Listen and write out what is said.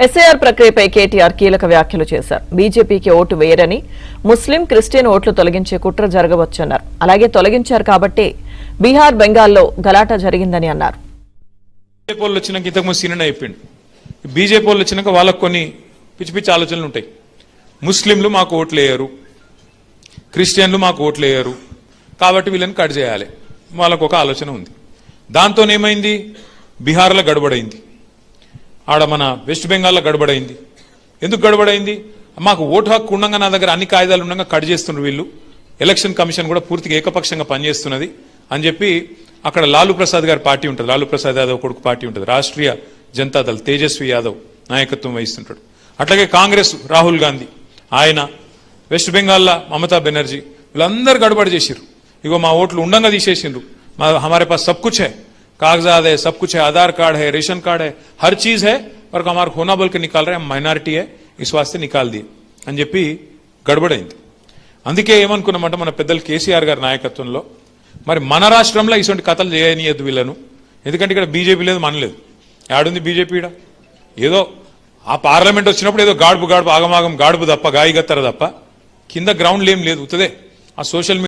SIR ప్రక్రియపై కేటీఆర్ కీలక వ్యాఖ్యలు చేశారు. బీజేపీకి ఓటు వేయరని, ముస్లిం, క్రిస్టియన్ ఓట్లు తొలగించే కుట్ర జరగవచ్చన్నారు. అలాగే తొలగించారు కాబట్టి బీహార్, బెంగాల్లో గలాటా జరిగిందని అన్నారు. బీజేపీ వాళ్ళు వచ్చినాక వాళ్ళకు కొన్ని పిచ్చి పిచ్చి ఆలోచనలు ఉంటాయి. ముస్లింలు మాకు ఓట్లు వేయరు, క్రిస్టియన్లు మాకు ఓట్లు వేయరు, కాబట్టి వీళ్ళని కట్ చేయాలి, వాళ్ళకు ఒక ఆలోచన ఉంది. దాంతో ఏమైంది, బీహార్లో గడబడైంది, ఆడ మన వెస్ట్ బెంగాల్లో గడబడైంది. ఎందుకు గడబడైంది? మాకు ఓటు హక్కు ఉండగా నా దగ్గర అన్ని కాయిదాలు ఉండగా కట్ చేస్తున్నారు వీళ్ళు, ఎలక్షన్ కమిషన్ కూడా పూర్తిగా ఏకపక్షంగా పనిచేస్తున్నది అని చెప్పి అక్కడ లాలూ ప్రసాద్ గారి పార్టీ ఉంటుంది, లాలూ ప్రసాద్ యాదవ్ కొడుకు పార్టీ ఉంటుంది, రాష్ట్రీయ జనతాదళ్ తేజస్వి యాదవ్ నాయకత్వం వహిస్తుంటాడు. అట్లాగే కాంగ్రెస్ రాహుల్ గాంధీ, ఆయన వెస్ట్ బెంగాల్లో మమతా బెనర్జీ, వీళ్ళందరూ గడబడి చేసిర్రు. ఇగో మా ఓట్లు ఉండంగా తీసేసిండ్రు, हमारे पास सब कुछ है, कागजात है, सब कुछ है, आधार कार्ड है, रेशन कार्ड है, हर चीज है, पर हमारा होना बोल के निकाल रहे हैं, हम माइनॉरिटी है, इस वास्ते निकाल दिए అని చెప్పి గడబడైంది. అందుకే ఏమనుకున్నామంటే మన పెద్దలు కేసీఆర్ గారి నాయకత్వంలో మరి మన రాష్ట్రంలో ఇటువంటి కథలు చేయనియద్దు వీళ్ళను. ఎందుకంటే ఇక్కడ బీజేపీ లేదు, మనలేదు, యాడుంది బీజేపీ? ఇక్కడ ఏదో ఆ పార్లమెంట్ వచ్చినప్పుడు ఏదో గాడుపు ఆగమాగం గాడుపు తప్ప, గాయగత్తర తప్ప కింద గ్రౌండ్ ఏం లేదు. ఉత్తదే ఆ సోషల్